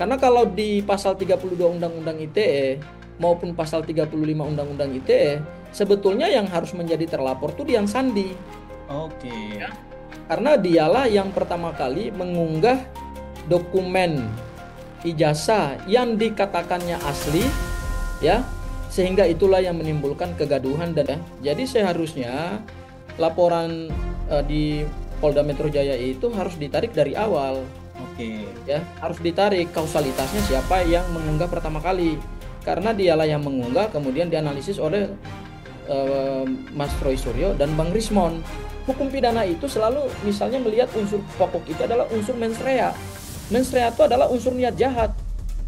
Karena kalau di pasal 32 Undang-Undang ITE maupun pasal 35 Undang-Undang ITE, sebetulnya yang harus menjadi terlapor tuh Dian Sandi. Oke. Karena dialah yang pertama kali mengunggah dokumen ijazah yang dikatakannya asli, ya, sehingga itulah yang menimbulkan kegaduhan dan ya. Jadi seharusnya laporan di Polda Metro Jaya itu harus ditarik dari awal, Oke. ya, harus ditarik kausalitasnya siapa yang mengunggah pertama kali, karena dialah yang mengunggah kemudian dianalisis oleh eh, Mas Roy Suryo dan Bang Rismon. Hukum pidana itu selalu misalnya melihat unsur pokok itu adalah unsur mens rea. Mens rea itu adalah unsur niat jahat.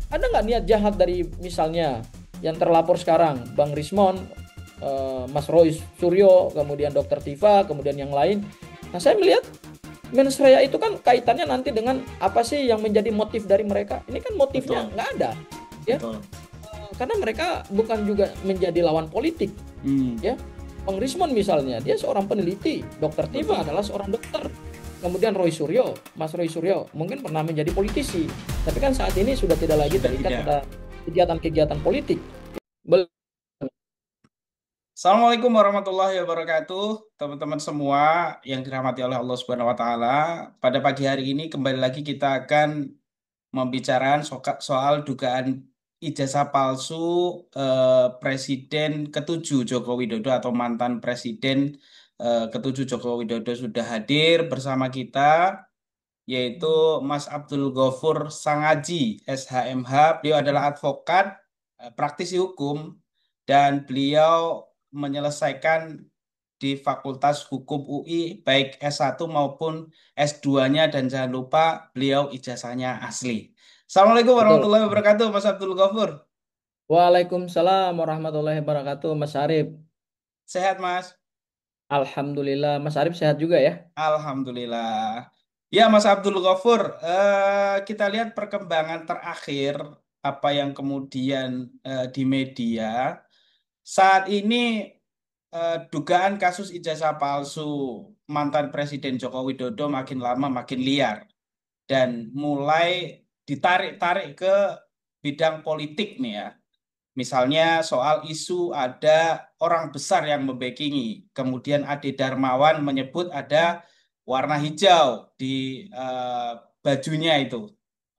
Ada nggak niat jahat dari misalnya yang terlapor sekarang, Bang Rismon, Mas Roy Suryo, kemudian Dokter Tifa, kemudian yang lain. Nah, saya melihat mens rea itu kan kaitannya nanti dengan apa sih yang menjadi motif dari mereka. Ini kan motifnya Betul. nggak ada, ya. Betul. Karena mereka bukan juga menjadi lawan politik, Hmm, ya. Bang Rismon misalnya, dia seorang peneliti, Dokter Tifa betul. adalah seorang dokter. Kemudian Roy Suryo, Mas Roy Suryo mungkin pernah menjadi politisi, tapi kan saat ini sudah tidak lagi Sudah terikat tidak. pada kegiatan-kegiatan politik. Bel- Assalamualaikum warahmatullahi wabarakatuh, teman-teman semua yang dirahmati oleh Allah Subhanahu wa taala. Pada pagi hari ini kembali lagi kita akan membicarakan soal dugaan ijazah palsu Presiden ketujuh Joko Widodo atau mantan Presiden ketujuh Joko Widodo sudah hadir bersama kita, yaitu Mas Abdul Ghafur Sangaji, SHMH. Beliau adalah advokat, praktisi hukum, dan beliau menyelesaikan di Fakultas Hukum UI baik S1 maupun S2-nya, dan jangan lupa beliau ijazahnya asli. Assalamualaikum Betul. warahmatullahi wabarakatuh, Mas Abdul Ghafur. Waalaikumsalam warahmatullahi wabarakatuh, Mas Arif. Sehat, Mas? Alhamdulillah, Mas Arif sehat juga ya. Alhamdulillah. Ya, Mas Abdul Ghafur, kita lihat perkembangan terakhir apa yang kemudian di media. Saat ini dugaan kasus ijazah palsu mantan Presiden Joko Widodo makin lama makin liar dan mulai ditarik-tarik ke bidang politik nih ya. Misalnya soal isu ada orang besar yang membackingi. Kemudian Ade Darmawan menyebut ada warna hijau di eh, bajunya itu.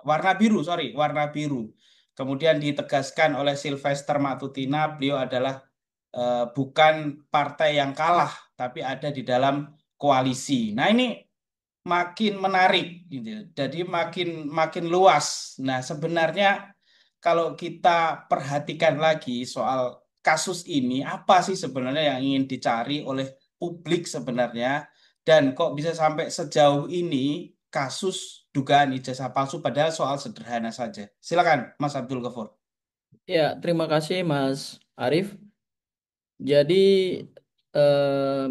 Warna biru, sorry, warna biru. Kemudian ditegaskan oleh Sylvester Matutina, beliau adalah bukan partai yang kalah, tapi ada di dalam koalisi. Nah, ini makin menarik gitu. Jadi makin makin luas. Nah, sebenarnya kalau kita perhatikan lagi soal kasus ini, apa sih sebenarnya yang ingin dicari oleh publik sebenarnya, dan kok bisa sampai sejauh ini kasus dugaan ijazah palsu padahal soal sederhana saja. Silakan, Mas Abdul Ghafur. Ya, terima kasih Mas Arif. Jadi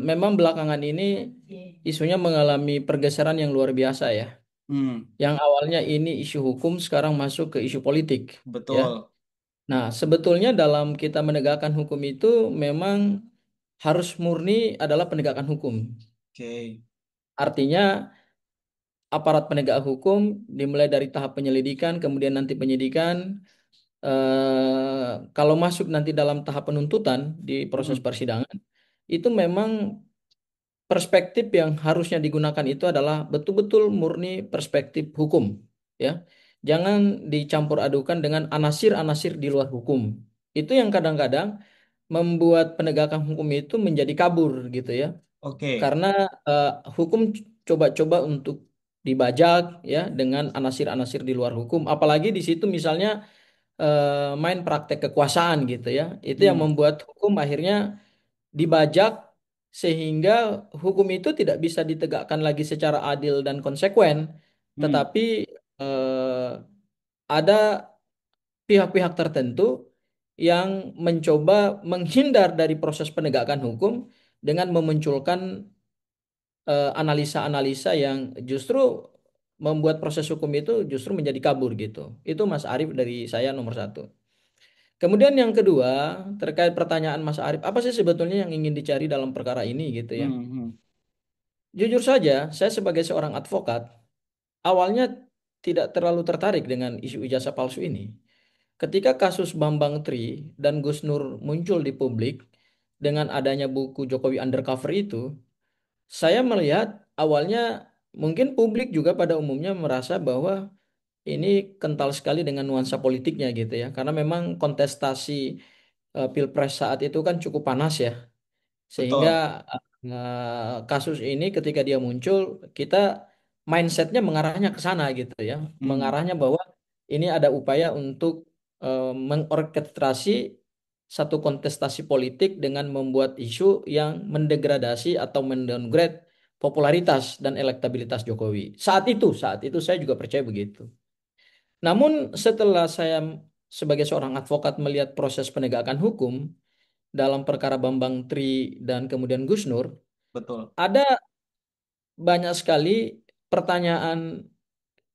memang belakangan ini isunya mengalami pergeseran yang luar biasa ya. Hmm, Yang awalnya ini isu hukum sekarang masuk ke isu politik, ya. betul. Nah, sebetulnya dalam kita menegakkan hukum itu memang harus murni adalah penegakan hukum. Oke. Artinya aparat penegak hukum dimulai dari tahap penyelidikan, kemudian nanti penyidikan, kalau masuk nanti dalam tahap penuntutan di proses Hmm, persidangan, itu memang perspektif yang harusnya digunakan itu adalah betul-betul murni perspektif hukum, ya. Jangan dicampur adukan dengan anasir-anasir di luar hukum. Itu yang kadang-kadang membuat penegakan hukum itu menjadi kabur gitu ya. oke. Karena eh, hukum coba-coba untuk dibajak ya dengan anasir-anasir di luar hukum, apalagi di situ misalnya main praktek kekuasaan gitu ya. Itu yang Hmm, membuat hukum akhirnya dibajak sehingga hukum itu tidak bisa ditegakkan lagi secara adil dan konsekuen, hmm. tetapi eh, ada pihak-pihak tertentu yang mencoba menghindar dari proses penegakan hukum dengan memunculkan analisa-analisa yang justru membuat proses hukum itu justru menjadi kabur gitu. Itu Mas Arief dari saya nomor satu. Kemudian yang kedua, terkait pertanyaan Mas Arief, apa sih sebetulnya yang ingin dicari dalam perkara ini gitu ya? Hmm, hmm. Jujur saja, saya sebagai seorang advokat, awalnya tidak terlalu tertarik dengan isu ijazah palsu ini. Ketika kasus Bambang Tri dan Gus Nur muncul di publik dengan adanya buku Jokowi Undercover itu, saya melihat awalnya mungkin publik juga pada umumnya merasa bahwa ini kental sekali dengan nuansa politiknya gitu ya. Karena memang kontestasi Pilpres saat itu kan cukup panas ya. Sehingga Betul. kasus ini ketika dia muncul, kita mindsetnya mengarahnya ke sana gitu ya. Hmm, Mengarahnya bahwa ini ada upaya untuk mengorkestrasi satu kontestasi politik dengan membuat isu yang mendegradasi atau mendowngrade popularitas dan elektabilitas Jokowi. Saat itu saya juga percaya begitu. Namun setelah saya sebagai seorang advokat melihat proses penegakan hukum dalam perkara Bambang Tri dan kemudian Gus Nur, betul. ada banyak sekali pertanyaan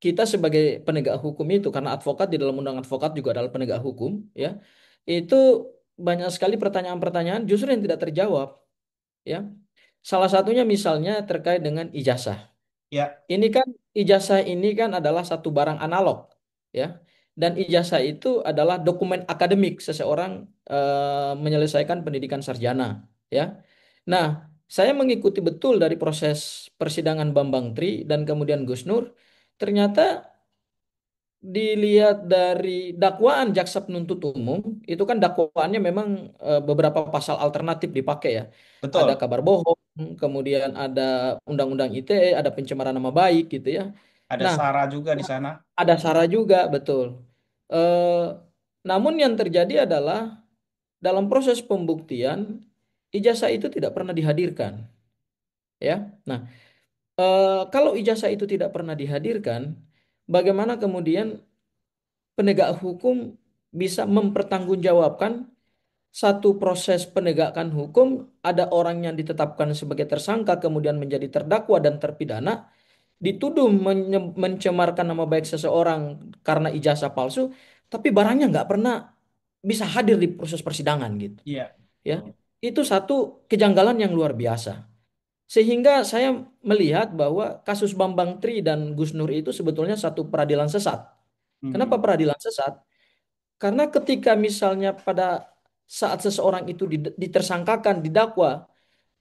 kita sebagai penegak hukum itu, karena advokat di dalam undang advokat juga adalah penegak hukum, ya, itu banyak sekali pertanyaan-pertanyaan justru yang tidak terjawab, ya. Salah satunya misalnya terkait dengan ijazah. Ya, Ini kan ijazah ini kan adalah satu barang analog, ya. Dan ijazah itu adalah dokumen akademik seseorang menyelesaikan pendidikan sarjana, ya. Nah, saya mengikuti betul dari proses persidangan Bambang Tri dan kemudian Gus Nur. Ternyata dilihat dari dakwaan jaksa penuntut umum, itu kan dakwaannya memang beberapa pasal alternatif dipakai ya. Ada betul. kabar bohong, kemudian ada undang-undang ITE, ada pencemaran nama baik gitu ya. Ada Nah, Sarah juga di sana. ada SARA juga, betul. Eh, namun yang terjadi adalah dalam proses pembuktian ijazah itu tidak pernah dihadirkan, ya. Nah, kalau ijazah itu tidak pernah dihadirkan, bagaimana kemudian penegak hukum bisa mempertanggungjawabkan satu proses penegakan hukum, ada orang yang ditetapkan sebagai tersangka kemudian menjadi terdakwa dan terpidana, dituduh mencemarkan nama baik seseorang karena ijazah palsu, tapi barangnya nggak pernah bisa hadir di proses persidangan gitu, Iya, ya. betul. Itu satu kejanggalan yang luar biasa. Sehingga saya melihat bahwa kasus Bambang Tri dan Gus Nur itu sebetulnya satu peradilan sesat. Kenapa Hmm, peradilan sesat? Karena ketika misalnya pada saat seseorang itu ditersangkakan, didakwa,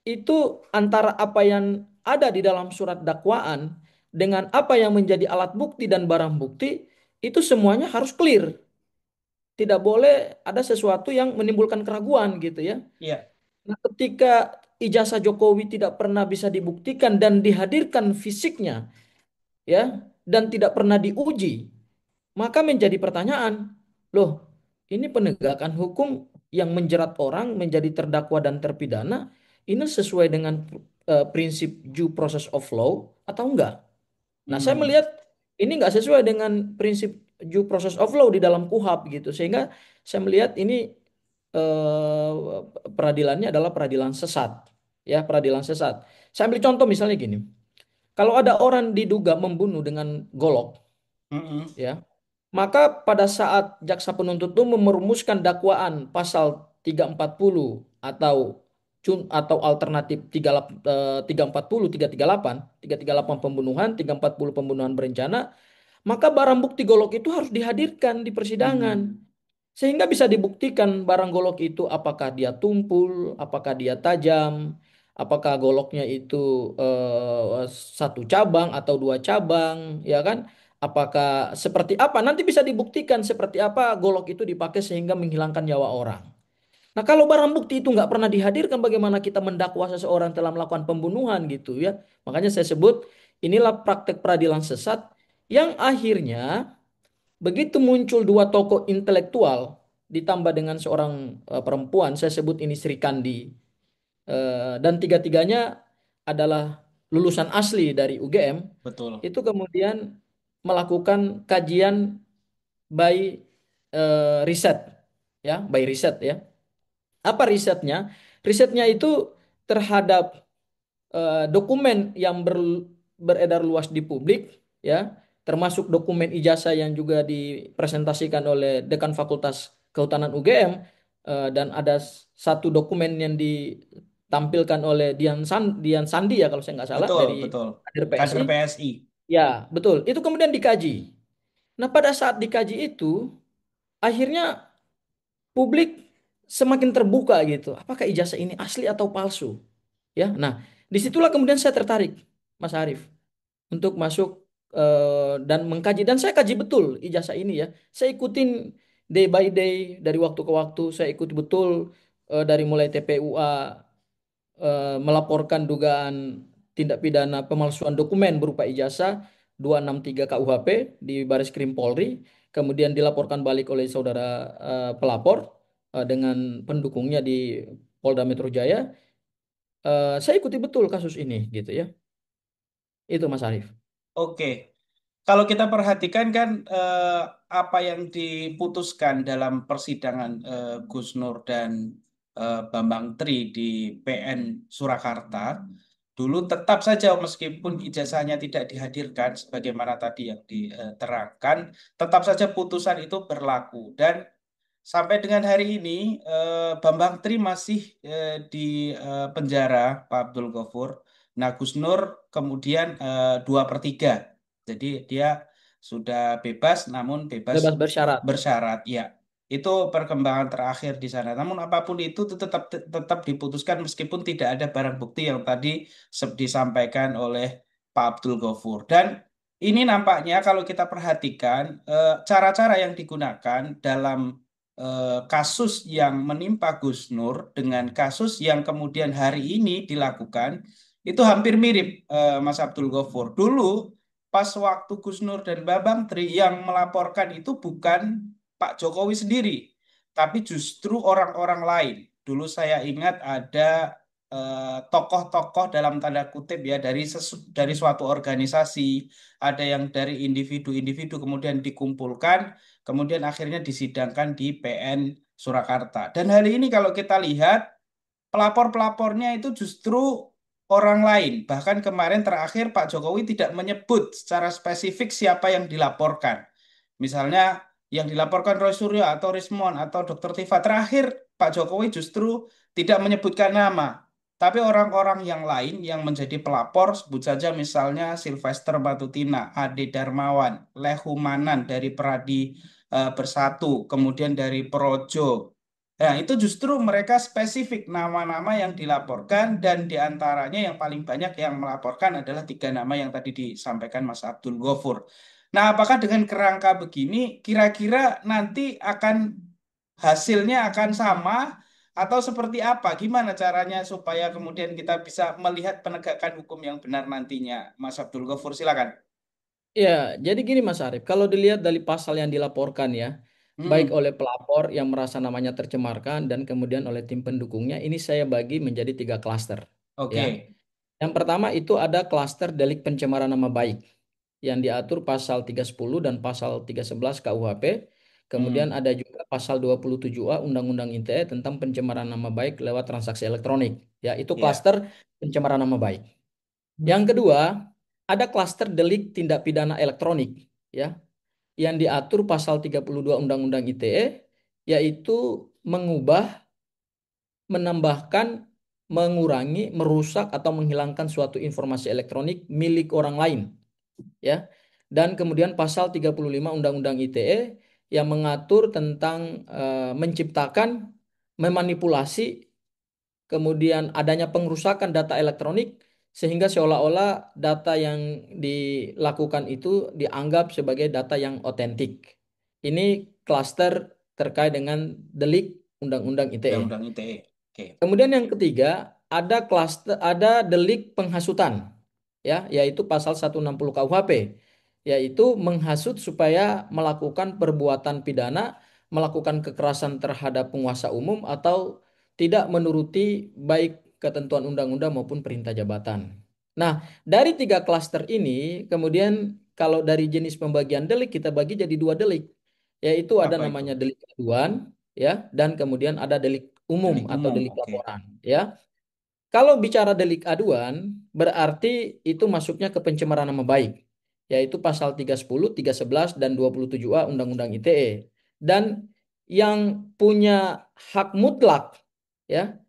itu antara apa yang ada di dalam surat dakwaan dengan apa yang menjadi alat bukti dan barang bukti, itu semuanya harus clear. Tidak boleh ada sesuatu yang menimbulkan keraguan gitu ya. iya. Nah, ketika ijazah Jokowi tidak pernah bisa dibuktikan dan dihadirkan fisiknya, ya, dan tidak pernah diuji, maka menjadi pertanyaan, loh, ini penegakan hukum yang menjerat orang menjadi terdakwa dan terpidana, ini sesuai dengan prinsip due process of law atau enggak? Nah, saya Hmm, melihat ini enggak sesuai dengan prinsip due process of law di dalam KUHP gitu, sehingga saya melihat ini eh, peradilannya adalah peradilan sesat, ya, peradilan sesat. Saya ambil contoh misalnya gini, kalau ada orang diduga membunuh dengan golok, mm-mm, ya, maka pada saat jaksa penuntut umum merumuskan dakwaan pasal 340 atau atau alternatif 340, 338, 338 pembunuhan, 340 pembunuhan berencana, maka barang bukti golok itu harus dihadirkan di persidangan. hmm, Sehingga bisa dibuktikan barang golok itu apakah dia tumpul, apakah dia tajam, apakah goloknya itu satu cabang atau dua cabang, ya kan? Apakah seperti apa? Nanti bisa dibuktikan seperti apa golok itu dipakai sehingga menghilangkan nyawa orang. Nah, kalau barang bukti itu nggak pernah dihadirkan, bagaimana kita mendakwa seseorang telah melakukan pembunuhan gitu ya? Makanya saya sebut inilah praktek peradilan sesat yang akhirnya begitu muncul dua tokoh intelektual ditambah dengan seorang perempuan, saya sebut ini Sri Kandi, dan tiga-tiganya adalah lulusan asli dari UGM, betul. itu kemudian melakukan kajian by riset, ya, by riset ya. Apa risetnya? Risetnya itu terhadap dokumen yang beredar luas di publik, ya, termasuk dokumen ijazah yang juga dipresentasikan oleh Dekan Fakultas Kehutanan UGM, dan ada satu dokumen yang ditampilkan oleh Dian Sandi ya kalau saya nggak salah Betul, dari betul. kader Kader PSI. PSI. Ya, betul. Itu kemudian dikaji. Nah, pada saat dikaji itu, akhirnya publik semakin terbuka gitu. Apakah ijazah ini asli atau palsu? Ya, nah disitulah kemudian saya tertarik, Mas Arief, untuk masuk dan mengkaji, dan saya kaji betul ijazah ini ya. Saya ikutin day by day, dari waktu ke waktu. Saya ikuti betul dari mulai TPUA melaporkan dugaan tindak pidana pemalsuan dokumen berupa ijazah 263 KUHP di Baris Krim Polri, kemudian dilaporkan balik oleh saudara pelapor dengan pendukungnya di Polda Metro Jaya. Saya ikuti betul kasus ini gitu ya. Itu Mas Arief. Oke, kalau kita perhatikan kan apa yang diputuskan dalam persidangan Gus Nur dan Bambang Tri di PN Surakarta, dulu tetap saja meskipun ijazahnya tidak dihadirkan sebagaimana tadi yang diterangkan, tetap saja putusan itu berlaku dan sampai dengan hari ini Bambang Tri masih di penjara, Pak Abdul Ghafur. Nah, Gus Nur kemudian 2/3. Jadi dia sudah bebas, namun bebas Bebas bersyarat. bersyarat. Ya, itu perkembangan terakhir di sana. Namun apapun itu tetap tetap diputuskan meskipun tidak ada barang bukti yang tadi disampaikan oleh Pak Abdul Ghafur. Dan ini nampaknya kalau kita perhatikan cara-cara yang digunakan dalam kasus yang menimpa Gus Nur dengan kasus yang kemudian hari ini dilakukan itu hampir mirip, Mas Abdul Ghafur. Dulu pas waktu Gus Nur dan Babang Tri yang melaporkan itu bukan Pak Jokowi sendiri, tapi justru orang-orang lain. Dulu saya ingat ada tokoh-tokoh dalam tanda kutip ya dari suatu organisasi, ada yang dari individu-individu kemudian dikumpulkan, kemudian akhirnya disidangkan di PN Surakarta. Dan hari ini kalau kita lihat pelapor-pelapornya itu justru orang lain. Bahkan kemarin terakhir Pak Jokowi tidak menyebut secara spesifik siapa yang dilaporkan. Misalnya yang dilaporkan Roy Suryo atau Rismon atau Dr. Tifa. Terakhir Pak Jokowi justru tidak menyebutkan nama. Tapi orang-orang yang lain yang menjadi pelapor, sebut saja misalnya Sylvester Matutina, Ade Darmawan, Lehumanan dari Peradi Bersatu, kemudian dari Projo. Nah, itu justru mereka spesifik nama-nama yang dilaporkan dan diantaranya yang paling banyak yang melaporkan adalah 3 nama yang tadi disampaikan Mas Abdul Ghafur. Nah, apakah dengan kerangka begini kira-kira nanti akan hasilnya akan sama atau seperti apa? Gimana caranya supaya kemudian kita bisa melihat penegakan hukum yang benar nantinya? Mas Abdul Ghafur, silakan. Ya, jadi gini Mas Arief, kalau dilihat dari pasal yang dilaporkan ya, baik Hmm, oleh pelapor yang merasa namanya tercemarkan dan kemudian oleh tim pendukungnya, ini saya bagi menjadi 3 klaster. Ya, oke. yang pertama itu ada klaster delik pencemaran nama baik yang diatur pasal 310 dan pasal 311 KUHP. Kemudian Hmm, ada juga pasal 27A Undang-Undang ITE tentang pencemaran nama baik lewat transaksi elektronik. Ya, itu ya. klaster pencemaran nama baik. Yang kedua, ada klaster delik tindak pidana elektronik ya, yang diatur pasal 32 Undang-Undang ITE, yaitu mengubah, menambahkan, mengurangi, merusak atau menghilangkan suatu informasi elektronik milik orang lain ya. Dan kemudian pasal 35 Undang-Undang ITE yang mengatur tentang menciptakan, memanipulasi, kemudian adanya pengerusakan data elektronik sehingga seolah-olah data yang dilakukan itu dianggap sebagai data yang otentik. Ini klaster terkait dengan delik Undang-Undang ITE. Undang-Undang ITE. Oke. Kemudian yang ketiga, ada klaster, ada delik penghasutan, ya, yaitu pasal 160 KUHP, yaitu menghasut supaya melakukan perbuatan pidana, melakukan kekerasan terhadap penguasa umum atau tidak menuruti baik ketentuan undang-undang maupun perintah jabatan. Nah, dari 3 klaster ini, kemudian kalau dari jenis pembagian delik kita bagi jadi 2 delik, yaitu ada Apa itu? namanya delik aduan, ya, dan kemudian ada delik umum Delik atau umum. delik Oke. laporan, ya. Kalau bicara delik aduan, berarti itu masuknya ke pencemaran nama baik, yaitu pasal 310, 311, dan 27A Undang-Undang ITE. Dan yang punya hak mutlak ya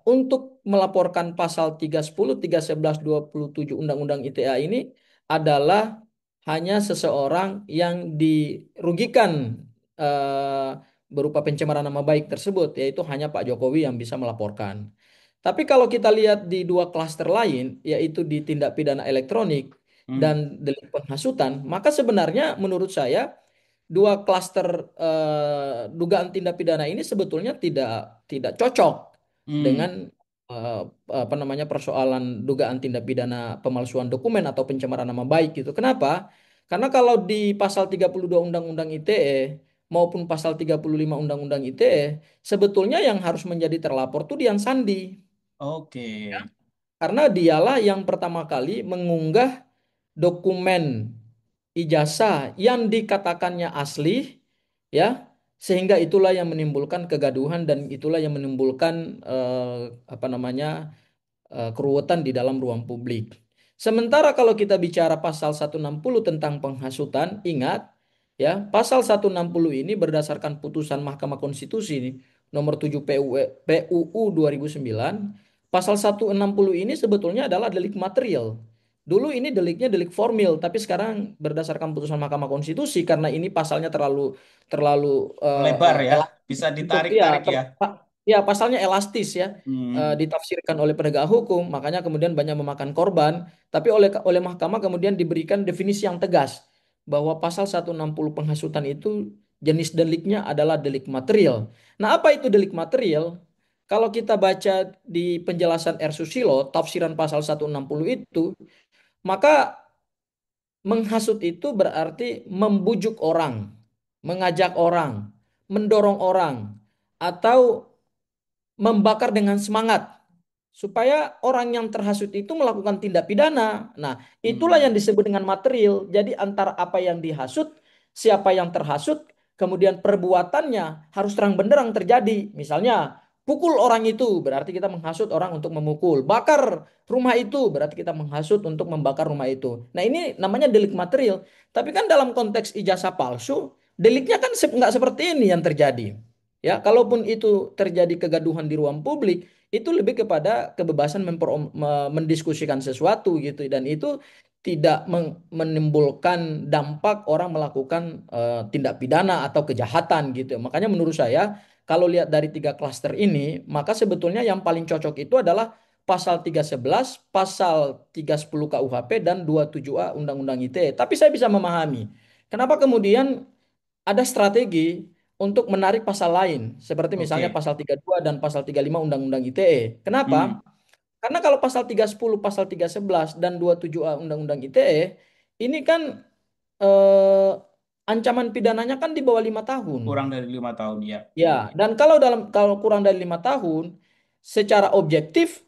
untuk melaporkan pasal 310, 311, 27 Undang-Undang ITE ini adalah hanya seseorang yang dirugikan eh, berupa pencemaran nama baik tersebut, yaitu hanya Pak Jokowi yang bisa melaporkan. Tapi kalau kita lihat di dua klaster lain, yaitu di tindak pidana elektronik dan Hmm. delik penghasutan, maka sebenarnya menurut saya dua klaster dugaan tindak pidana ini sebetulnya tidak tidak cocok dengan Hmm. eh, apa namanya persoalan dugaan tindak pidana pemalsuan dokumen atau pencemaran nama baik gitu. Kenapa? Karena kalau di pasal 32 Undang-Undang ITE maupun pasal 35 Undang-Undang ITE sebetulnya yang harus menjadi terlapor tuh Dian Sandi. Oke. Karena dialah yang pertama kali mengunggah dokumen ijazah yang dikatakannya asli, ya, sehingga itulah yang menimbulkan kegaduhan dan itulah yang menimbulkan apa namanya keruwetan di dalam ruang publik. Sementara kalau kita bicara pasal 160 tentang penghasutan, ingat ya, pasal 160 ini berdasarkan putusan Mahkamah Konstitusi nomor 7 PUU 2009, pasal 160 ini sebetulnya adalah delik material. Dulu ini deliknya delik formil, tapi sekarang berdasarkan putusan Mahkamah Konstitusi karena ini pasalnya terlalu terlalu Melebar ya. elastis Bisa untuk ya ditarik-tarik ya. ya pasalnya elastis ya Hmm. ditafsirkan oleh penegak hukum, makanya kemudian banyak memakan korban, tapi oleh mahkamah kemudian diberikan definisi yang tegas bahwa pasal 160 penghasutan itu jenis deliknya adalah delik material. Nah, apa itu delik material? Kalau kita baca di penjelasan R. Susilo, tafsiran pasal 160 itu, maka menghasut itu berarti membujuk orang, mengajak orang, mendorong orang, atau membakar dengan semangat supaya orang yang terhasut itu melakukan tindak pidana. Nah, itulah yang Hmm. disebut dengan material. Jadi antara apa yang dihasut, siapa yang terhasut, kemudian perbuatannya harus terang benderang terjadi. Misalnya, pukul orang itu berarti kita menghasut orang untuk memukul. Bakar rumah itu berarti kita menghasut untuk membakar rumah itu. Nah, ini namanya delik material. Tapi kan dalam konteks ijazah palsu, deliknya kan nggak seperti ini yang terjadi. Ya, kalaupun itu terjadi kegaduhan di ruang publik, itu lebih kepada kebebasan mendiskusikan sesuatu gitu dan itu tidak menimbulkan dampak orang melakukan tindak pidana atau kejahatan gitu. Makanya menurut saya kalau lihat dari tiga klaster ini, maka sebetulnya yang paling cocok itu adalah pasal 311, pasal 310 KUHP dan 27A Undang-Undang ITE. Tapi saya bisa memahami kenapa kemudian ada strategi untuk menarik pasal lain, seperti misalnya Oke. pasal 32 dan pasal 35 Undang-Undang ITE. Hmm. Kenapa? Karena kalau pasal 310, pasal 311 dan 27A Undang-Undang ITE, ini kan eh, ancaman pidananya kan di bawah 5 tahun. Kurang dari 5 tahun ya. Ya, dan kalau kurang dari 5 tahun, secara objektif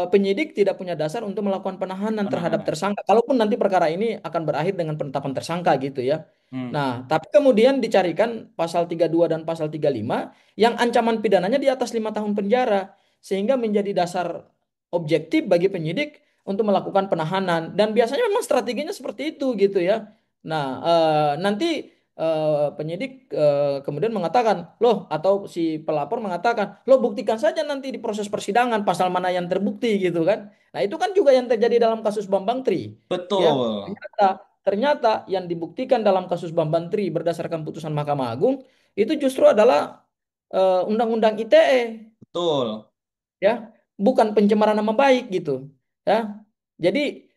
penyidik tidak punya dasar untuk melakukan penahanan terhadap Penahanan. tersangka. Kalaupun nanti perkara ini akan berakhir dengan penetapan tersangka gitu ya. Hmm. Nah, tapi kemudian dicarikan pasal 32 dan pasal 35 yang ancaman pidananya di atas 5 tahun penjara. Sehingga menjadi dasar objektif bagi penyidik untuk melakukan penahanan. Dan biasanya memang strateginya seperti itu gitu ya. Nah, nanti penyidik kemudian mengatakan, loh, atau si pelapor mengatakan, loh, buktikan saja nanti di proses persidangan pasal mana yang terbukti gitu kan. Nah, itu kan juga yang terjadi dalam kasus Bambang Tri. Ya, Betul. ternyata ternyata yang dibuktikan dalam kasus Bambang Tri berdasarkan putusan Mahkamah Agung itu justru adalah Undang-Undang ITE, Betul. ya, bukan pencemaran nama baik gitu, ya. Jadi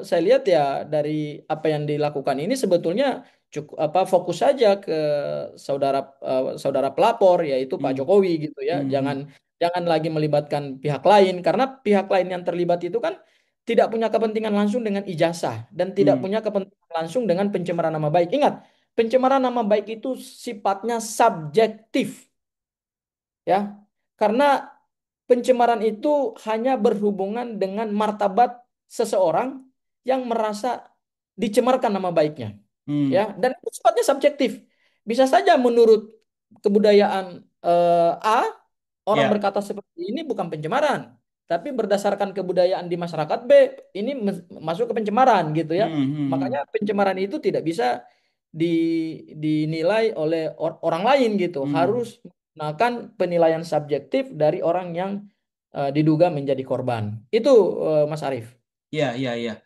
saya lihat ya dari apa yang dilakukan ini sebetulnya cukup apa fokus saja ke saudara saudara pelapor yaitu Pak Hmm. Jokowi gitu ya, Hmm. jangan Hmm. jangan lagi melibatkan pihak lain karena pihak lain yang terlibat itu kan tidak punya kepentingan langsung dengan ijazah dan tidak Hmm. punya kepentingan langsung dengan pencemaran nama baik. Ingat, pencemaran nama baik itu sifatnya subjektif, ya, karena pencemaran itu hanya berhubungan dengan martabat seseorang yang merasa dicemarkan nama baiknya, ya, Hmm. dan itu sifatnya subjektif. Bisa saja menurut kebudayaan A, orang Ya. berkata seperti ini bukan pencemaran, tapi berdasarkan kebudayaan di masyarakat B, ini masuk ke pencemaran gitu ya. Hmm. Hmm. Makanya Hmm. pencemaran itu tidak bisa dinilai oleh orang lain gitu. Harus Hmm. menggunakan penilaian subjektif dari orang yang diduga menjadi korban. Itu Mas Arief. Ya, ya, ya.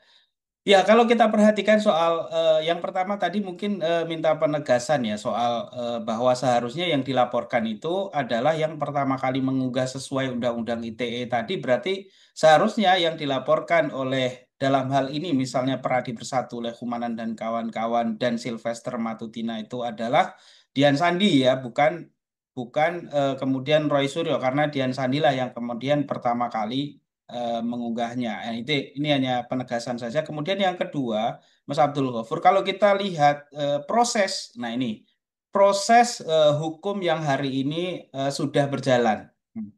Ya, kalau kita perhatikan soal yang pertama tadi mungkin minta penegasan ya soal bahwa seharusnya yang dilaporkan itu adalah yang pertama kali mengunggah sesuai Undang-Undang ITE tadi, berarti seharusnya yang dilaporkan oleh dalam hal ini misalnya Peradi Bersatu Lekumanan dan kawan-kawan dan Sylvester Matutina itu adalah Dian Sandi ya, bukan bukan kemudian Roy Suryo karena Dian Sandi lah yang kemudian pertama kali mengunggahnya. Ini hanya penegasan saja. Kemudian yang kedua, Mas Abdul Ghafur, kalau kita lihat proses, nah ini proses hukum yang hari ini sudah berjalan. Hmm.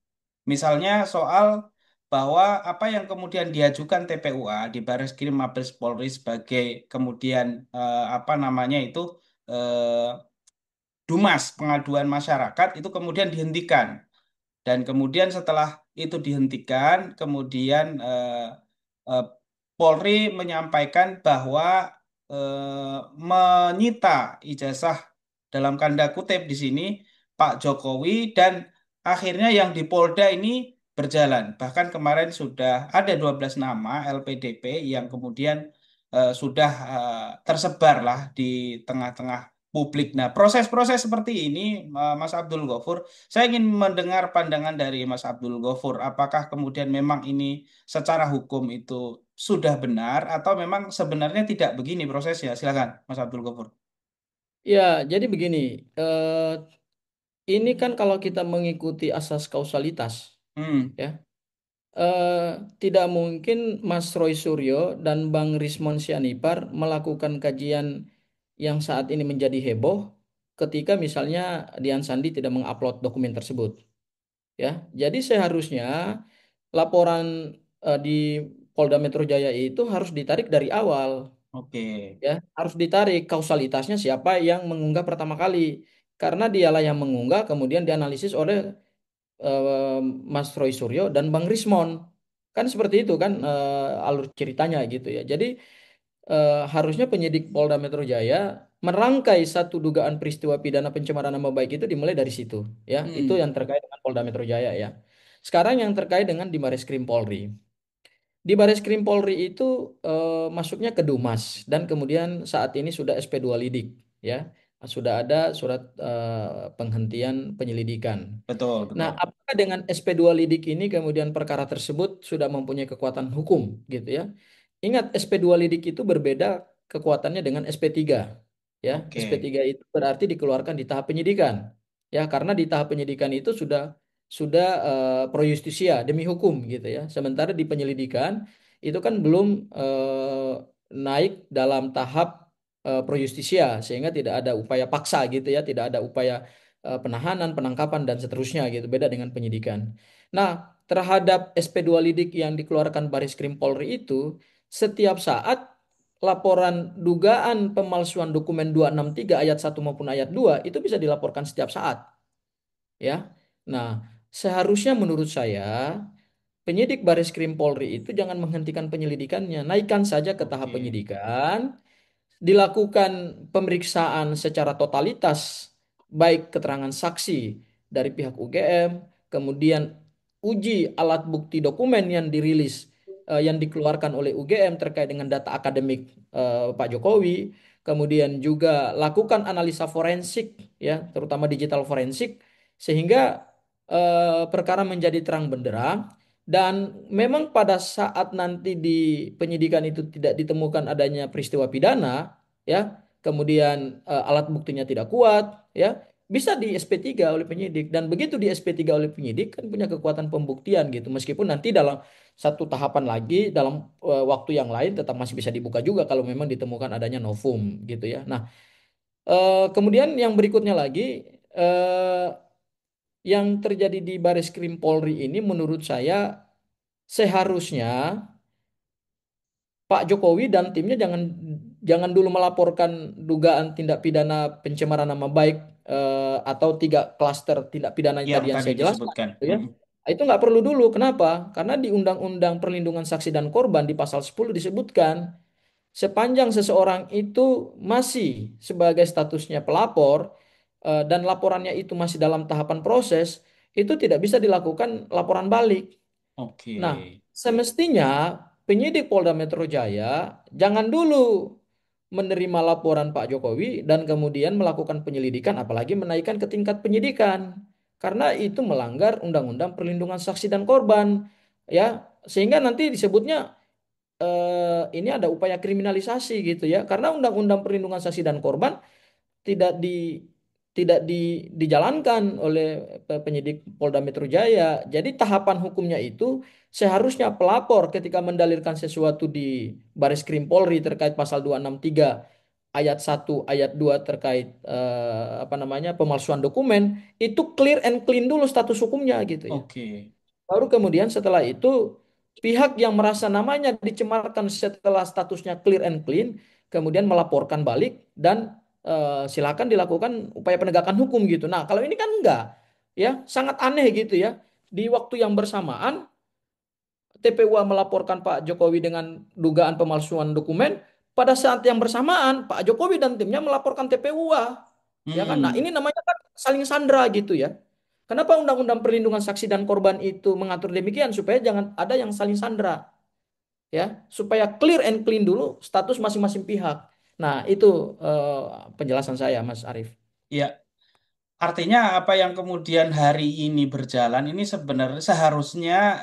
Misalnya soal bahwa apa yang kemudian diajukan TPUA di Bareskrim Mabes Polri sebagai kemudian apa namanya itu eh, Dumas pengaduan masyarakat itu kemudian dihentikan. Dan kemudian setelah itu dihentikan, kemudian eh, Polri menyampaikan bahwa menyita ijazah dalam kanda kutip di sini Pak Jokowi dan akhirnya yang di Polda ini berjalan. Bahkan kemarin sudah ada 12 nama LPDP yang kemudian sudah tersebar lah di tengah-tengah publik. Nah, proses-proses seperti ini, Mas Abdul Ghafur, saya ingin mendengar pandangan dari Mas Abdul Ghafur. Apakah kemudian memang ini secara hukum itu sudah benar atau memang sebenarnya tidak begini prosesnya? Silakan, Mas Abdul Ghafur. Ya, jadi begini, ini kan kalau kita mengikuti asas kausalitas, Hmm, ya, eh, tidak mungkin Mas Roy Suryo dan Bang Rismon Sianipar melakukan kajian yang saat ini menjadi heboh ketika misalnya Dian Sandi tidak mengupload dokumen tersebut. Ya, jadi seharusnya laporan di Polda Metro Jaya itu harus ditarik dari awal, oke, ya, harus ditarik kausalitasnya siapa yang mengunggah pertama kali, karena dialah yang mengunggah kemudian dianalisis oleh eh, Mas Roy Suryo dan Bang Rismon, kan seperti itu kan alur ceritanya gitu ya. Jadi harusnya penyidik Polda Metro Jaya merangkai satu dugaan peristiwa pidana pencemaran nama baik itu dimulai dari situ, ya, itu hmm, yang terkait dengan Polda Metro Jaya ya. Sekarang yang terkait dengan di Bareskrim Polri. Di Bareskrim Polri itu masuknya ke Dumas dan kemudian saat ini sudah SP2 Lidik, ya. Sudah ada surat penghentian penyelidikan. betul, Nah, betul. apakah dengan SP2 Lidik ini kemudian perkara tersebut sudah mempunyai kekuatan hukum gitu ya? Ingat, SP2 Lidik itu berbeda kekuatannya dengan SP3. Ya, Oke, SP3 itu berarti dikeluarkan di tahap penyidikan. Ya, karena di tahap penyidikan itu sudah pro justisia demi hukum gitu ya. Sementara di penyelidikan itu kan belum naik dalam tahap pro justisia sehingga tidak ada upaya paksa gitu ya, tidak ada upaya penahanan, penangkapan dan seterusnya gitu. Beda dengan penyidikan. Nah, terhadap SP2 Lidik yang dikeluarkan Baris Krim Polri itu setiap saat laporan dugaan pemalsuan dokumen 263 ayat 1 maupun ayat 2 itu bisa dilaporkan setiap saat, ya. Nah, seharusnya menurut saya penyidik Baris Krim Polri itu jangan menghentikan penyelidikannya, naikkan saja ke tahap oke, penyidikan, dilakukan pemeriksaan secara totalitas, baik keterangan saksi dari pihak UGM, kemudian uji alat bukti dokumen yang dirilis, yang dikeluarkan oleh UGM terkait dengan data akademik Pak Jokowi, kemudian juga lakukan analisa forensik, ya, terutama digital forensik, sehingga perkara menjadi terang benderang. Dan memang pada saat nanti di penyidikan itu tidak ditemukan adanya peristiwa pidana, ya, kemudian alat buktinya tidak kuat, ya, bisa di SP3 oleh penyidik, dan begitu di SP3 oleh penyidik kan punya kekuatan pembuktian gitu, meskipun nanti dalam satu tahapan lagi dalam waktu yang lain tetap masih bisa dibuka juga kalau memang ditemukan adanya novum gitu ya. Nah, kemudian yang berikutnya lagi, eh, yang terjadi di Baris Krim Polri ini menurut saya seharusnya Pak Jokowi dan timnya jangan jangan dulu melaporkan dugaan tindak pidana pencemaran nama baik atau tiga klaster tindak pidana yang yang tadi yang tadi saya jelaskan, disebutkan. gitu ya. Hmm, Nah, itu nggak perlu dulu. Kenapa? Karena di Undang-Undang Perlindungan Saksi dan Korban di pasal 10 disebutkan sepanjang seseorang itu masih sebagai statusnya pelapor dan laporannya itu masih dalam tahapan proses, itu tidak bisa dilakukan laporan balik. oke, Nah, semestinya penyidik Polda Metro Jaya jangan dulu menerima laporan Pak Jokowi dan kemudian melakukan penyelidikan, apalagi menaikkan ke tingkat penyidikan, karena itu melanggar Undang-Undang Perlindungan Saksi dan Korban, ya, sehingga nanti disebutnya ini ada upaya kriminalisasi gitu ya, karena Undang-Undang Perlindungan Saksi dan Korban tidak di dijalankan oleh penyidik Polda Metro Jaya. Jadi tahapan hukumnya itu seharusnya pelapor ketika mendalilkan sesuatu di Baris Krim Polri terkait pasal 263 ayat 1 ayat 2 terkait apa namanya pemalsuan dokumen, itu clear and clean dulu status hukumnya gitu ya. Oke. Baru kemudian setelah itu pihak yang merasa namanya dicemarkan setelah statusnya clear and clean kemudian melaporkan balik dan silakan dilakukan upaya penegakan hukum gitu. Nah, kalau ini kan enggak, ya, sangat aneh gitu ya. Di waktu yang bersamaan TPUA melaporkan Pak Jokowi dengan dugaan pemalsuan dokumen, pada saat yang bersamaan Pak Jokowi dan timnya melaporkan TPUA. Ya kan? Nah, Hmm. ini namanya kan saling sandra gitu ya. Kenapa Undang-Undang Perlindungan Saksi dan Korban itu mengatur demikian supaya jangan ada yang saling sandra, ya, supaya clear and clean dulu status masing-masing pihak. Nah, itu penjelasan saya, Mas Arief. Ya, artinya apa yang kemudian hari ini berjalan ini sebenarnya seharusnya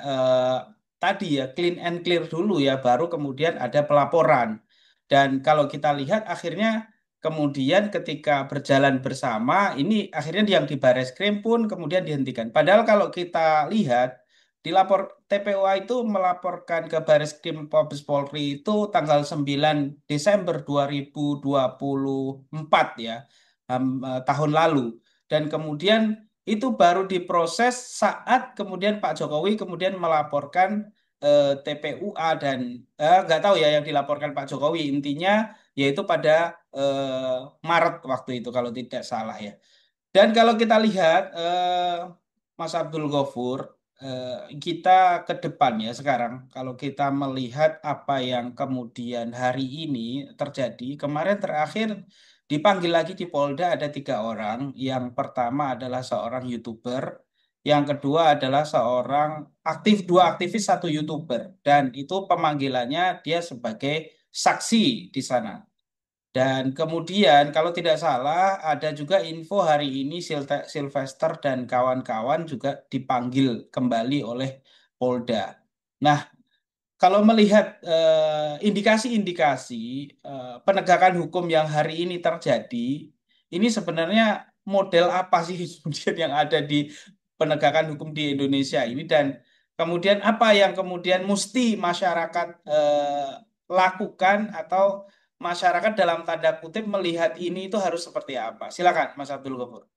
tadi ya clean and clear dulu ya, baru kemudian ada pelaporan. Dan kalau kita lihat akhirnya kemudian ketika berjalan bersama ini akhirnya yang di Bareskrim pun kemudian dihentikan. Padahal kalau kita lihat dilapor TPUA itu melaporkan ke Bareskrim Mabes Polri itu tanggal 9 Desember 2024 ya, tahun lalu. Dan kemudian itu baru diproses saat kemudian Pak Jokowi kemudian melaporkan TPUA dan nggak tahu ya yang dilaporkan Pak Jokowi intinya yaitu pada Maret waktu itu kalau tidak salah ya. Dan kalau kita lihat Mas Abdul Ghafur, kita ke depan ya sekarang kalau kita melihat apa yang kemudian hari ini terjadi, kemarin terakhir dipanggil lagi di Polda ada 3 orang. Yang pertama adalah seorang YouTuber, yang kedua adalah seorang dua aktivis satu YouTuber, dan itu pemanggilannya dia sebagai saksi di sana. Dan kemudian kalau tidak salah ada juga info hari ini Sylvester dan kawan-kawan juga dipanggil kembali oleh Polda. Nah, kalau melihat indikasi-indikasi penegakan hukum yang hari ini terjadi, ini sebenarnya model apa sih kemudian yang ada di penegakan hukum di Indonesia ini, dan kemudian apa yang kemudian mesti masyarakat lakukan atau masyarakat dalam tanda kutip melihat ini itu harus seperti apa? Silakan, Mas Abdul Ghafur.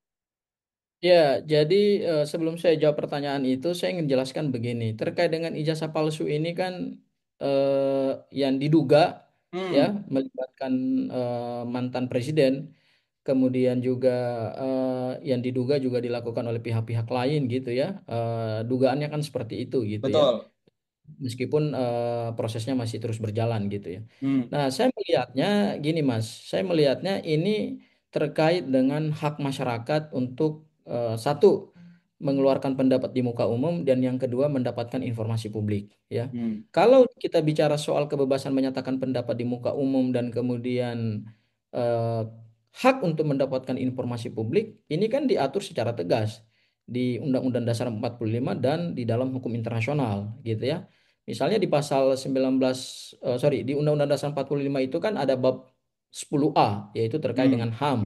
Ya, jadi sebelum saya jawab pertanyaan itu, saya ingin jelaskan begini. Terkait dengan ijazah palsu ini kan yang diduga ya Hmm, melibatkan mantan presiden, kemudian juga yang diduga juga dilakukan oleh pihak-pihak lain gitu ya. Dugaannya kan seperti itu gitu ya, betul. meskipun prosesnya masih terus berjalan gitu ya. Hmm, Nah, saya melihatnya gini, Mas. Saya melihatnya ini terkait dengan hak masyarakat untuk satu, mengeluarkan pendapat di muka umum, dan yang kedua mendapatkan informasi publik, ya. hmm, Kalau kita bicara soal kebebasan menyatakan pendapat di muka umum dan kemudian eh, hak untuk mendapatkan informasi publik, ini kan diatur secara tegas di Undang-Undang Dasar 45 dan di dalam hukum internasional, gitu ya. Misalnya di pasal 19 di Undang-Undang Dasar 45 itu kan ada bab 10A yaitu terkait dengan hmm, HAM,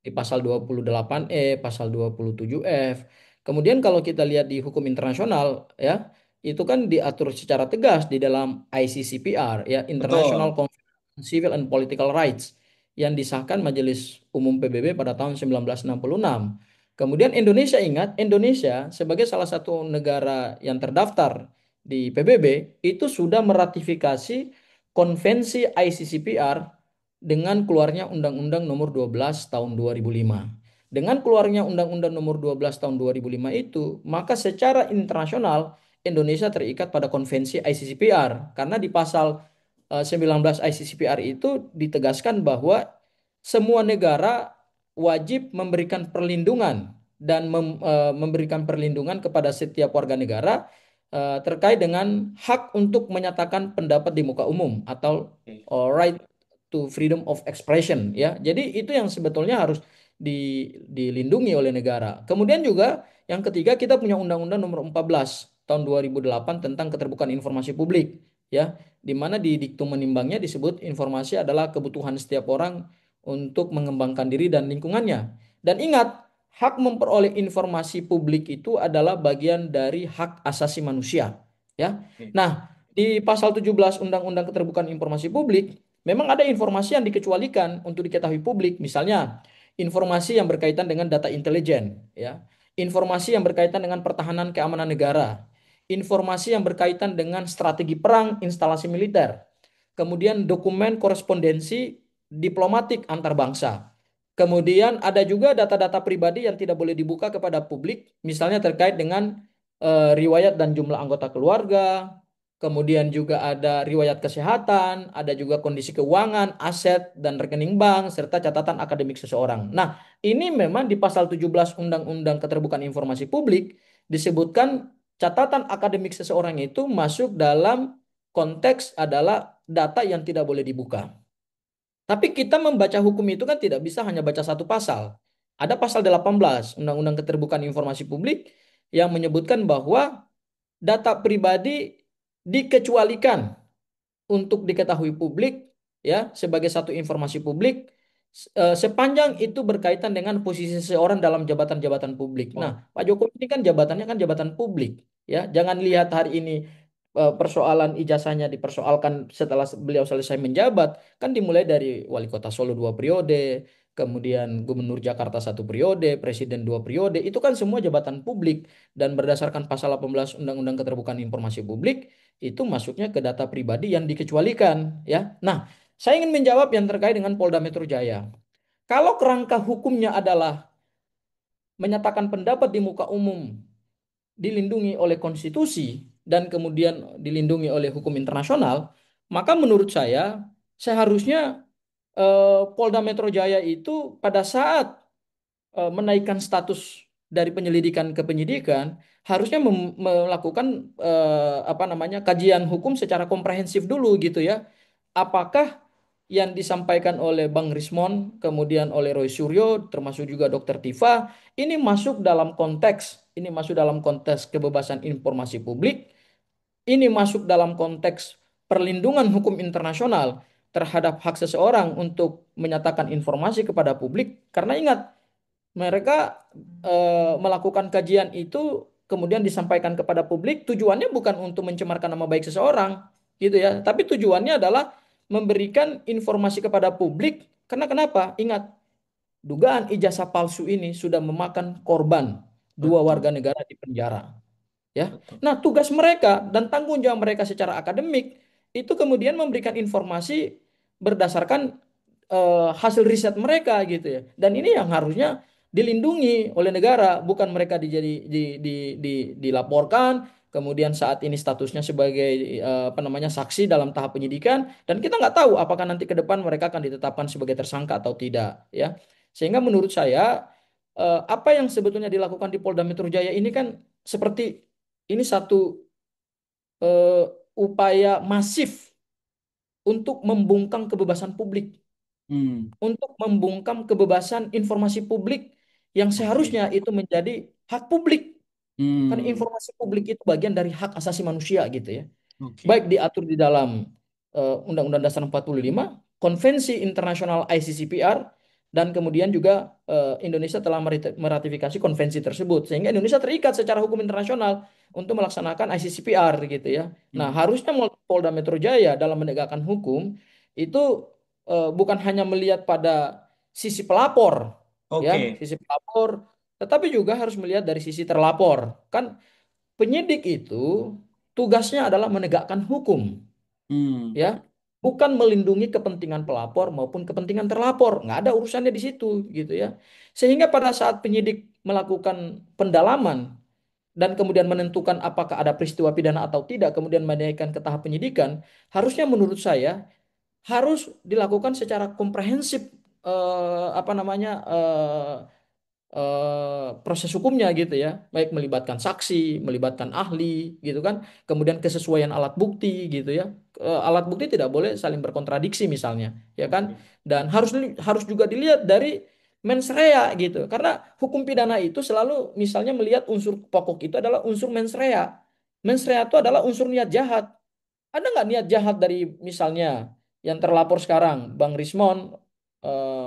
di pasal 28E, pasal 27F. Kemudian kalau kita lihat di hukum internasional ya, itu kan diatur secara tegas di dalam ICCPR ya, International betul. Convention on Civil and Political Rights, yang disahkan Majelis Umum PBB pada tahun 1966. Kemudian Indonesia, ingat, Indonesia sebagai salah satu negara yang terdaftar di PBB itu sudah meratifikasi konvensi ICCPR dengan keluarnya Undang-Undang Nomor 12 Tahun 2005. Dengan keluarnya Undang-Undang Nomor 12 Tahun 2005 itu, maka secara internasional Indonesia terikat pada konvensi ICCPR karena di pasal 19 ICCPR itu ditegaskan bahwa semua negara wajib memberikan perlindungan dan memberikan perlindungan kepada setiap warga negara terkait dengan hak untuk menyatakan pendapat di muka umum atau Oke. right to freedom of expression ya. Jadi itu yang sebetulnya harus dilindungi oleh negara. Kemudian juga yang ketiga kita punya Undang-Undang Nomor 14 tahun 2008 tentang keterbukaan informasi publik ya, di mana di diktum menimbangnya disebut informasi adalah kebutuhan setiap orang untuk mengembangkan diri dan lingkungannya. Dan ingat, hak memperoleh informasi publik itu adalah bagian dari hak asasi manusia, ya. Oke. Nah, di pasal 17 Undang-Undang Keterbukaan Informasi Publik, memang ada informasi yang dikecualikan untuk diketahui publik, misalnya informasi yang berkaitan dengan data intelijen, ya. Informasi yang berkaitan dengan pertahanan keamanan negara, informasi yang berkaitan dengan strategi perang, instalasi militer, kemudian dokumen korespondensi diplomatik antar bangsa. Kemudian ada juga data-data pribadi yang tidak boleh dibuka kepada publik, misalnya terkait dengan riwayat dan jumlah anggota keluarga, kemudian juga ada riwayat kesehatan, ada juga kondisi keuangan, aset dan rekening bank, serta catatan akademik seseorang. Nah, ini memang di pasal 17 Undang-Undang Keterbukaan Informasi Publik disebutkan catatan akademik seseorang itu masuk dalam konteks adalah data yang tidak boleh dibuka. Tapi kita membaca hukum itu kan tidak bisa hanya baca satu pasal. Ada pasal 18 Undang-Undang Keterbukaan Informasi Publik yang menyebutkan bahwa data pribadi dikecualikan untuk diketahui publik ya sebagai satu informasi publik sepanjang itu berkaitan dengan posisi seseorang dalam jabatan-jabatan publik. Oh, Nah, Pak Jokowi ini kan jabatannya kan jabatan publik ya. Jangan lihat hari ini persoalan ijazahnya dipersoalkan setelah beliau selesai menjabat, kan dimulai dari wali kota Solo 2 periode, kemudian gubernur Jakarta 1 periode, presiden 2 periode, itu kan semua jabatan publik dan berdasarkan pasal 18 Undang-Undang Keterbukaan Informasi Publik itu masuknya ke data pribadi yang dikecualikan ya. Nah, saya ingin menjawab yang terkait dengan Polda Metro Jaya. Kalau kerangka hukumnya adalah menyatakan pendapat di muka umum dilindungi oleh konstitusi dan kemudian dilindungi oleh hukum internasional, maka menurut saya seharusnya Polda Metro Jaya itu pada saat menaikkan status dari penyelidikan ke penyidikan harusnya melakukan apa namanya kajian hukum secara komprehensif dulu gitu ya. Apakah yang disampaikan oleh Bang Rismon, kemudian oleh Roy Suryo, termasuk juga Dr. Tifa, ini masuk dalam konteks kebebasan informasi publik, ini masuk dalam konteks perlindungan hukum internasional terhadap hak seseorang untuk menyatakan informasi kepada publik. Karena ingat, mereka melakukan kajian itu kemudian disampaikan kepada publik tujuannya bukan untuk mencemarkan nama baik seseorang gitu ya, tapi tujuannya adalah memberikan informasi kepada publik karena kenapa? Ingat, dugaan ijazah palsu ini sudah memakan korban, dua betul, warga negara di penjara ya. betul, Nah, tugas mereka dan tanggung jawab mereka secara akademik itu kemudian memberikan informasi berdasarkan hasil riset mereka gitu ya. Dan ini yang harusnya dilindungi oleh negara, bukan mereka dilaporkan kemudian saat ini statusnya sebagai apa namanya saksi dalam tahap penyidikan dan kita nggak tahu apakah nanti ke depan mereka akan ditetapkan sebagai tersangka atau tidak ya. Sehingga menurut saya apa yang sebetulnya dilakukan di Polda Metro Jaya ini kan seperti ini satu eh, upaya masif untuk membungkam kebebasan publik, hmm, untuk membungkam kebebasan informasi publik yang oke, seharusnya itu menjadi hak publik. Kan hmm, informasi publik itu bagian dari hak asasi manusia gitu ya. oke, Baik diatur di dalam Undang-Undang Dasar 45, Konvensi Internasional ICCPR, dan kemudian juga Indonesia telah meratifikasi konvensi tersebut sehingga Indonesia terikat secara hukum internasional untuk melaksanakan ICCPR gitu ya. Nah, hmm, harusnya Polda Metro Jaya dalam menegakkan hukum itu bukan hanya melihat pada sisi pelapor ya, oke, sisi pelapor, tetapi juga harus melihat dari sisi terlapor. Kan penyidik itu tugasnya adalah menegakkan hukum, hmm, ya, bukan melindungi kepentingan pelapor maupun kepentingan terlapor. Nggak ada urusannya di situ, gitu ya. Sehingga pada saat penyidik melakukan pendalaman dan kemudian menentukan apakah ada peristiwa pidana atau tidak, kemudian menaikkan ke tahap penyidikan, harusnya menurut saya harus dilakukan secara komprehensif apa namanya proses hukumnya gitu ya, baik melibatkan saksi, melibatkan ahli gitu kan, kemudian kesesuaian alat bukti gitu ya. Alat bukti tidak boleh saling berkontradiksi misalnya, ya kan? Oke. Dan harus juga dilihat dari mens rea gitu. Karena hukum pidana itu selalu misalnya melihat unsur pokok itu adalah unsur mens rea. Mens rea itu adalah unsur niat jahat. Ada nggak niat jahat dari misalnya yang terlapor sekarang, Bang Rismon,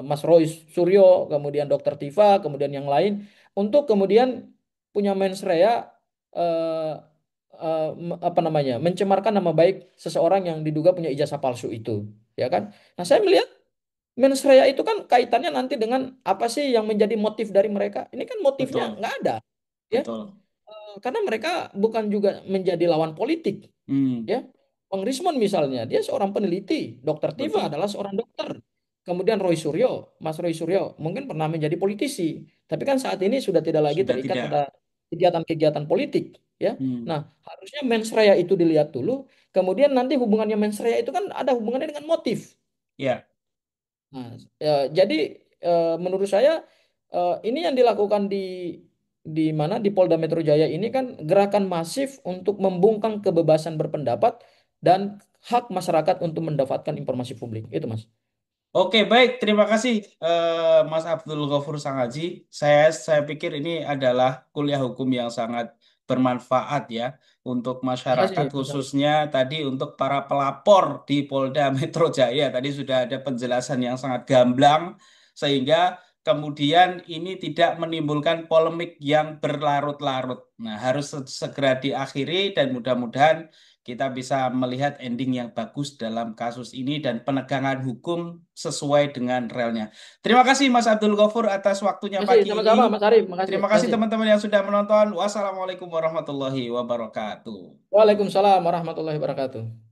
Mas Roy Suryo, kemudian Dokter Tiva, kemudian yang lain, untuk kemudian punya mens rea, eh, apa namanya, mencemarkan nama baik seseorang yang diduga punya ijazah palsu itu, ya kan? Nah, saya melihat mens rea itu kan kaitannya nanti dengan apa sih yang menjadi motif dari mereka. Ini kan motifnya Betul, nggak ada, ya. betul. Karena mereka bukan juga menjadi lawan politik, Hmm, ya. Bang Rismon misalnya, dia seorang peneliti, Dokter Tiva betul. adalah seorang dokter. Kemudian Roy Suryo, Mas Roy Suryo mungkin pernah menjadi politisi, tapi kan saat ini sudah tidak lagi Sudah terikat tidak. pada kegiatan-kegiatan politik, ya. Hmm, Nah, harusnya mens rea itu dilihat dulu, kemudian nanti hubungannya mens rea itu kan ada hubungannya dengan motif. ya. Nah, jadi menurut saya ini yang dilakukan di mana di Polda Metro Jaya ini kan gerakan masif untuk membungkam kebebasan berpendapat dan hak masyarakat untuk mendapatkan informasi publik. Itu, Mas. Oke, baik. Terima kasih, Mas Abdul Ghafur Sangaji. Saya pikir ini adalah kuliah hukum yang sangat bermanfaat ya untuk Terima kasih, masyarakat, Mas Ari. khususnya tadi untuk para pelapor di Polda Metro Jaya. Tadi sudah ada penjelasan yang sangat gamblang, sehingga kemudian ini tidak menimbulkan polemik yang berlarut-larut. Nah, harus segera diakhiri dan mudah-mudahan kita bisa melihat ending yang bagus dalam kasus ini dan penegangan hukum sesuai dengan relnya. Terima kasih Mas Abdul Ghafur atas waktunya Terima kasih, pagi ini. sama-sama, Mas Arief. Terima kasih. Terima Terima kasih kasih. teman-teman yang sudah menonton. Wassalamualaikum warahmatullahi wabarakatuh. Waalaikumsalam warahmatullahi wabarakatuh.